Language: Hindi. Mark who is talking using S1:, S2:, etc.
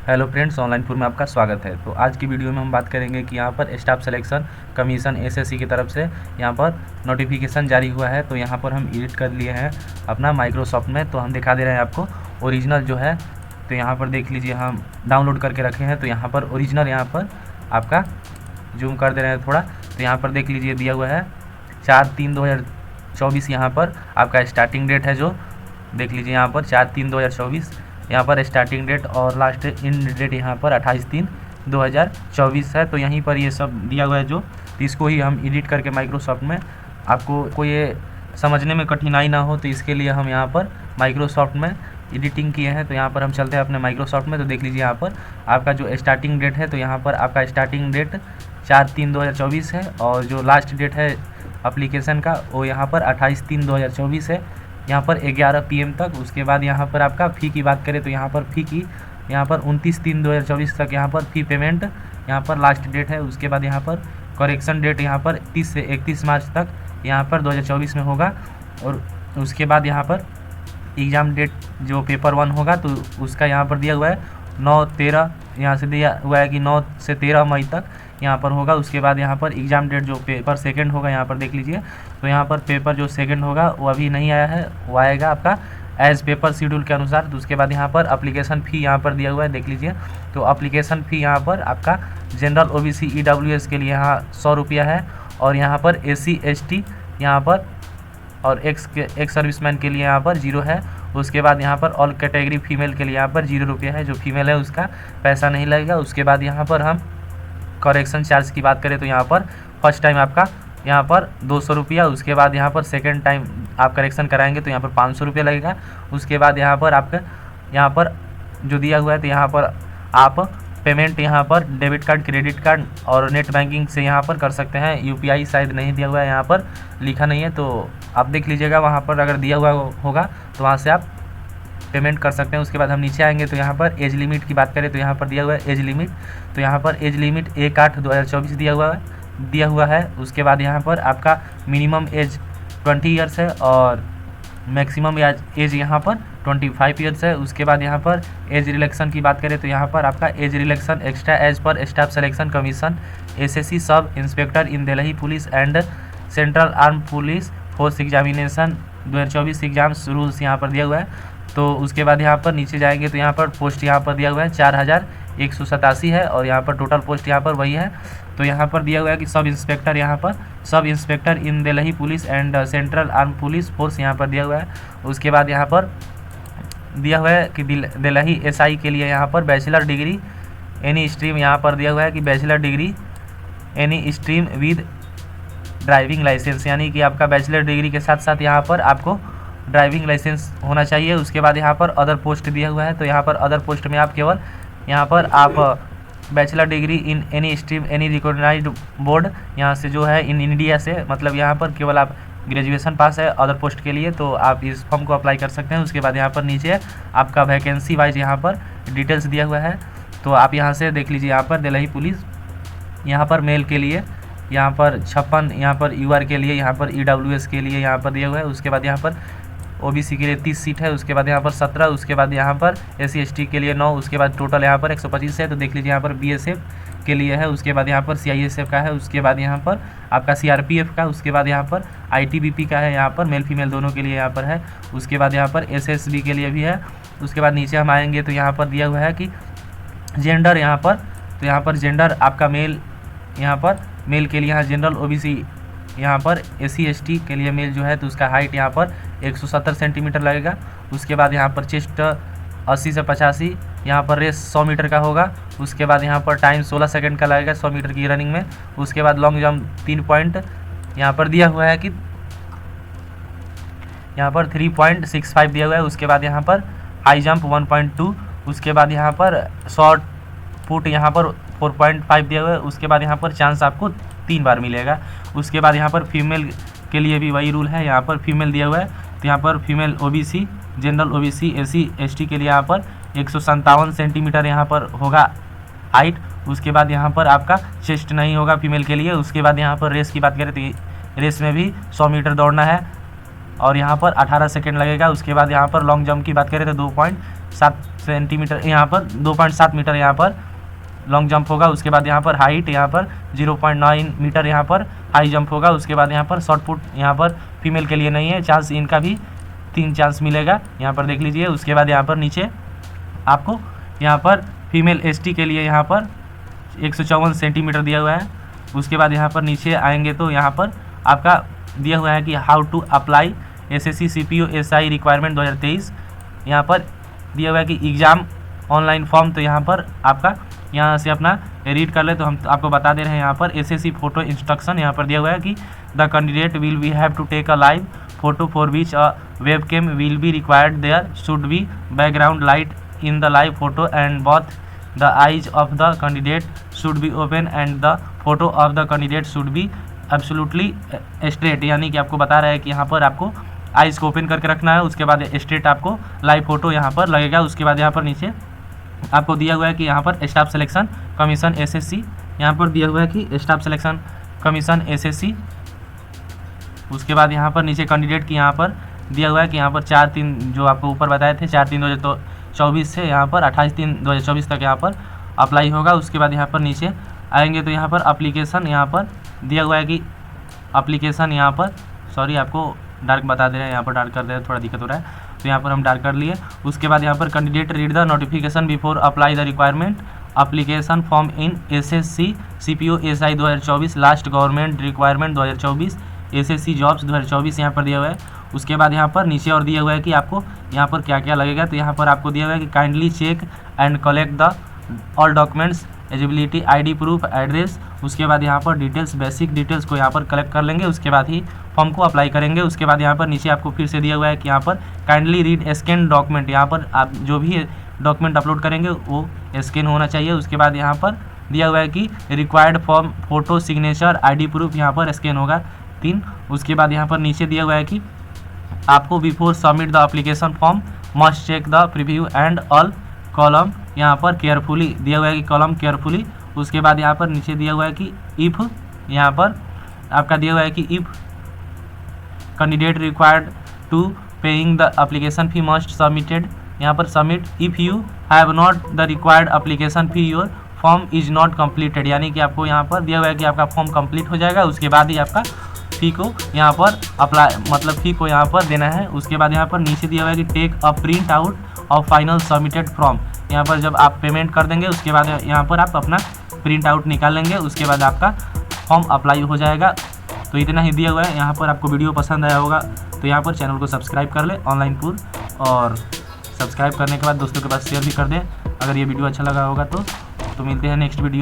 S1: हेलो फ्रेंड्स, ऑनलाइन फूड में आपका स्वागत है। तो आज की वीडियो में हम बात करेंगे कि यहाँ पर स्टाफ सिलेक्शन कमीशन एसएससी की तरफ से यहाँ पर नोटिफिकेशन जारी हुआ है। तो यहाँ पर हम एडिट कर लिए हैं अपना माइक्रोसॉफ्ट में, तो हम दिखा दे रहे हैं आपको ओरिजिनल जो है। तो यहाँ पर देख लीजिए, हम डाउनलोड करके रखे हैं। तो यहाँ पर ओरिजिनल यहाँ पर आपका जूम कर दे रहे हैं थोड़ा। तो यहाँ पर देख लीजिए दिया हुआ है 4/3/2024 यहाँ पर आपका स्टार्टिंग डेट है। जो देख लीजिए यहाँ पर 4/3/2024 यहाँ पर स्टार्टिंग डेट और लास्ट इन डेट यहाँ पर 28/3/2024 है। तो यहीं पर ये सब दिया हुआ है जो, तो इसको ही हम एडिट करके माइक्रोसॉफ्ट में, आपको कोई ये समझने में कठिनाई ना हो तो इसके लिए हम यहाँ पर माइक्रोसॉफ्ट में एडिटिंग किए हैं। तो यहाँ पर हम चलते हैं अपने माइक्रोसॉफ्ट में। तो देख लीजिए यहाँ पर आपका जो स्टार्टिंग डेट है, तो यहाँ पर आपका स्टार्टिंग डेट 4/3/2024 है और जो लास्ट डेट है एप्लीकेशन का वो यहाँ पर 28/3/2024 है, यहाँ पर 11 PM तक। उसके बाद यहाँ पर आपका फ़ी की बात करें तो यहाँ पर फ़ी की यहाँ पर 29/3/2024 तक यहाँ पर फ़ी पेमेंट यहाँ पर लास्ट डेट है। उसके बाद यहाँ पर करेक्शन डेट यहाँ पर 30 से 31 मार्च तक यहाँ पर 2024 में होगा। और उसके बाद यहाँ पर एग्ज़ाम डेट जो पेपर 1 होगा तो उसका यहाँ पर दिया हुआ है 9/13, यहाँ से दिया हुआ है कि 9 से 13 मई तक यहाँ पर होगा। उसके बाद यहाँ पर एग्ज़ाम डेट जो पेपर सेकंड होगा यहाँ पर देख लीजिए। तो यहाँ पर पेपर जो सेकंड होगा वो अभी नहीं आया है, वो आएगा आपका एज पेपर शेड्यूल के अनुसार। तो उसके बाद यहाँ पर एप्लीकेशन फ़ी यहाँ पर दिया हुआ है, देख लीजिए। तो एप्लीकेशन फ़ी यहाँ पर आपका जनरल OBC EWS के लिए यहाँ 100 रुपया है, और यहाँ पर SC ST यहाँ पर और एक्स सर्विसमैन के लिए यहाँ पर 0 है। उसके बाद यहाँ पर ऑल कैटेगरी फीमेल के लिए यहाँ पर 0 रुपया है, जो फीमेल है उसका पैसा नहीं लगेगा। उसके बाद यहाँ पर हम करेक्शन चार्ज की बात करें तो यहाँ पर फर्स्ट टाइम आपका यहाँ पर 200 रुपया। उसके बाद यहाँ पर सेकंड टाइम आप करेक्शन कराएंगे तो यहाँ पर 500 रुपया लगेगा। उसके बाद यहाँ पर आपका यहाँ पर जो दिया हुआ है तो यहाँ पर आप पेमेंट यहाँ पर डेबिट कार्ड, क्रेडिट कार्ड और नेट बैंकिंग से यहाँ पर कर सकते हैं। UPI शायद नहीं दिया हुआ है, यहाँ पर लिखा नहीं है, तो आप देख लीजिएगा वहाँ पर अगर दिया हुआ होगा तो वहाँ से आप पेमेंट कर सकते हैं। उसके बाद हम नीचे आएंगे तो यहाँ पर एज लिमिट की बात करें तो यहाँ पर दिया हुआ है एज लिमिट। तो यहाँ पर एज लिमिट 1/8/2024 दिया हुआ है। उसके बाद यहाँ पर आपका मिनिमम एज 20 ईयर्स है और मैक्सिमम एज यहाँ पर 25 ईयर्स है। उसके बाद यहाँ पर एज रिलैक्सन की बात करें तो यहाँ पर आपका एज रिलैक्सन एक्स्ट्रा एज पर staff selection commission SSC sub inspector in Delhi police and central arm police force examination 2024 exams rules यहाँ पर दिया हुआ है। तो उसके बाद यहाँ पर नीचे जाएंगे तो यहाँ पर पोस्ट यहाँ पर दिया हुआ है 4187 है, और यहाँ पर टोटल पोस्ट यहाँ पर वही है। तो यहाँ पर दिया हुआ है कि सब इंस्पेक्टर यहाँ पर सब inspector in Delhi police and central arm police force यहाँ पर दिया हुआ है। उसके बाद यहाँ पर दिया हुआ है कि दिल्ली SI के लिए यहाँ पर बैचलर डिग्री एनी स्ट्रीम यहाँ पर दिया हुआ है कि bachelor degree any stream with driving licence, यानी कि आपका बैचलर डिग्री के साथ साथ यहाँ पर आपको ड्राइविंग लाइसेंस होना चाहिए। उसके बाद यहाँ पर अदर पोस्ट दिया हुआ है, तो यहाँ पर अदर पोस्ट में आप केवल यहाँ पर आप bachelor degree in any stream any recognised board यहाँ से जो है इन इंडिया से, मतलब यहाँ पर केवल आप ग्रेजुएशन पास है अदर पोस्ट के लिए, तो आप इस फॉर्म को अप्लाई कर सकते हैं। उसके बाद यहाँ पर नीचे आपका वैकेंसी वाइज यहाँ पर डिटेल्स दिया हुआ है, तो आप यहाँ से देख लीजिए। यहाँ पर दिल्ली पुलिस यहाँ पर मेल के लिए यहाँ पर 56, यहाँ पर UR के लिए, यहाँ पर EWS के लिए यहाँ पर दिया हुआ है। उसके बाद यहाँ पर OBC के लिए 30 सीट है। उसके बाद यहाँ पर 17, उसके बाद यहाँ पर SC ST के लिए 9, उसके बाद टोटल यहाँ पर 125 है। तो देख लीजिए यहाँ पर BSF के लिए है, उसके बाद यहाँ पर CISF का है, उसके बाद यहाँ पर आपका CRPF का, उसके बाद यहाँ पर ITBP का है, यहाँ पर मेल फीमेल दोनों के लिए यहाँ पर है। उसके बाद यहाँ पर SSB के लिए भी है। उसके बाद नीचे हम आएंगे तो यहाँ पर दिया हुआ है कि जेंडर यहाँ पर, तो यहाँ पर जेंडर आपका मेल, यहाँ पर मेल के लिए यहाँ जनरल OBC यहाँ पर SC ST के लिए मेल जो है तो उसका हाइट यहाँ पर 170 सेंटीमीटर लगेगा। उसके बाद यहाँ पर चेस्ट 80 से 85, यहाँ पर रेस 100 मीटर का होगा। उसके बाद यहाँ पर टाइम 16 सेकंड का लगेगा 100 मीटर की रनिंग में। उसके बाद लॉन्ग जंप 3 पॉइंट यहाँ पर दिया हुआ है कि यहाँ पर 3.65 दिया हुआ है। उसके बाद यहाँ पर हाई जंप 1.2, उसके बाद यहाँ पर शॉर्ट पुट यहाँ पर 4.5 दिया हुआ है। उसके बाद यहाँ पर चांस आपको 3 बार मिलेगा। उसके बाद यहाँ पर फीमेल के लिए भी वही रूल है, यहाँ पर फीमेल दिया हुआ है, तो यहाँ पर female OBC general OBC SC ST के लिए यहाँ पर 157 सेंटीमीटर यहाँ पर होगा हाइट। उसके बाद यहाँ पर आपका चेस्ट नहीं होगा फीमेल के लिए। उसके बाद यहाँ पर रेस की बात करें तो रेस में भी 100 मीटर दौड़ना है और यहाँ पर 18 सेकंड लगेगा। उसके बाद यहाँ पर लॉन्ग जंप की बात करें तो 2.7 सेंटीमीटर यहाँ पर 2.7 मीटर यहाँ पर लॉन्ग जंप होगा। उसके बाद यहाँ पर हाइट यहाँ पर 0.9 मीटर यहाँ पर हाई जंप होगा। उसके बाद यहाँ पर शॉर्ट पुट यहाँ पर फीमेल के लिए नहीं है, चांस इनका भी 3 चांस मिलेगा, यहाँ पर देख लीजिए। उसके बाद यहाँ पर नीचे आपको यहाँ पर फीमेल एसटी के लिए यहाँ पर 154 सेंटीमीटर दिया हुआ है। उसके बाद यहाँ पर नीचे आएंगे तो यहाँ पर आपका दिया हुआ है कि how to apply SSC CPO SI requirement 2023। यहाँ पर दिया हुआ है कि एग्ज़ाम ऑनलाइन फॉर्म, तो यहाँ पर आपका यहाँ से अपना रीड कर ले। तो हम आपको बता दे रहे हैं यहाँ पर एसएससी फोटो इंस्ट्रक्शन यहाँ पर दिया हुआ है कि the candidate will be have to take a live photo for which a webcam will be required. There should be background light in the live photo and both the eyes of the candidate should be open and the photo of the candidate should be absolutely straight। यानी कि आपको बता रहा है कि यहाँ पर आपको आइज़ को ओपन करके रखना है। उसके बाद स्ट्रेट आपको लाइव फोटो यहाँ पर लगेगा। उसके बाद यहाँ पर नीचे आपको दिया हुआ है कि यहाँ पर स्टाफ सिलेक्शन कमीशन एसएससी, यहाँ पर दिया हुआ है कि स्टाफ सिलेक्शन कमीशन एसएससी। उसके बाद यहाँ पर नीचे कैंडिडेट की यहाँ पर दिया हुआ है कि यहाँ पर 4/3 जो आपको ऊपर बताए थे 4/3/2024 से यहाँ पर 28/3/2024 तक यहाँ पर अप्लाई होगा। उसके बाद यहाँ पर नीचे आएंगे तो यहाँ पर एप्लीकेशन यहाँ पर दिया हुआ है कि एप्लीकेशन यहाँ पर सॉरी आपको डार्क बता दे रहे हैं, यहाँ पर डार्क कर दे रहे हैं, थोड़ा दिक्कत हो रहा है तो यहाँ पर हम डार्क कर लिए। उसके बाद यहाँ पर candidate read the notification before apply the requirement application form in SSC CPO SI 2024 last government requirement 2024 SSC jobs 2024 यहाँ पर दिया हुआ है। उसके बाद यहाँ पर नीचे और दिया हुआ है कि आपको यहाँ पर क्या क्या लगेगा। तो यहाँ पर आपको दिया हुआ है कि kindly check and collect the all documents eligibility ID proof address. उसके बाद यहाँ पर डिटेल्स बेसिक डिटेल्स को यहाँ पर कलेक्ट कर लेंगे, उसके बाद ही फॉर्म को अप्लाई करेंगे। उसके बाद यहाँ पर नीचे आपको फिर से दिया हुआ है कि यहाँ पर काइंडली रीड स्कैन डॉक्यूमेंट, यहाँ पर आप जो भी डॉक्यूमेंट अपलोड करेंगे वो स्कैन होना चाहिए। उसके बाद यहाँ पर दिया हुआ है कि required form photo signature ID proof यहाँ पर स्कैन होगा 3। उसके बाद यहाँ पर नीचे दिया हुआ है कि आपको before submit the application form must check the preview and all column यहाँ पर केयरफुली दिया हुआ है कि कॉलम केयरफुली। उसके बाद यहाँ पर नीचे दिया हुआ है कि इफ़ यहाँ पर आपका दिया हुआ है कि if candidate required to paying the application fee must submitted यहाँ पर submit if you have not the required application fee your form is not completed. यानी कि आपको यहाँ पर दिया हुआ है कि आपका फॉर्म कंप्लीट हो जाएगा, उसके बाद ही आपका फ़ी को यहाँ पर अप्लाई मतलब फ़ी को यहाँ पर देना है। उसके बाद यहाँ पर नीचे दिया हुआ है कि take a print out of final submitted form. यहाँ पर जब आप पेमेंट कर देंगे उसके बाद यहाँ पर आप अपना प्रिंट आउट निकाल लेंगे, उसके बाद आपका फॉर्म अप्लाई हो जाएगा। तो इतना ही दिया हुआ है। यहाँ पर आपको वीडियो पसंद आया होगा तो यहाँ पर चैनल को सब्सक्राइब कर ले ऑनलाइन पूर, और सब्सक्राइब करने के बाद दोस्तों के पास शेयर भी कर दें अगर ये वीडियो अच्छा लगा होगा तो मिलते हैं नेक्स्ट वीडियो।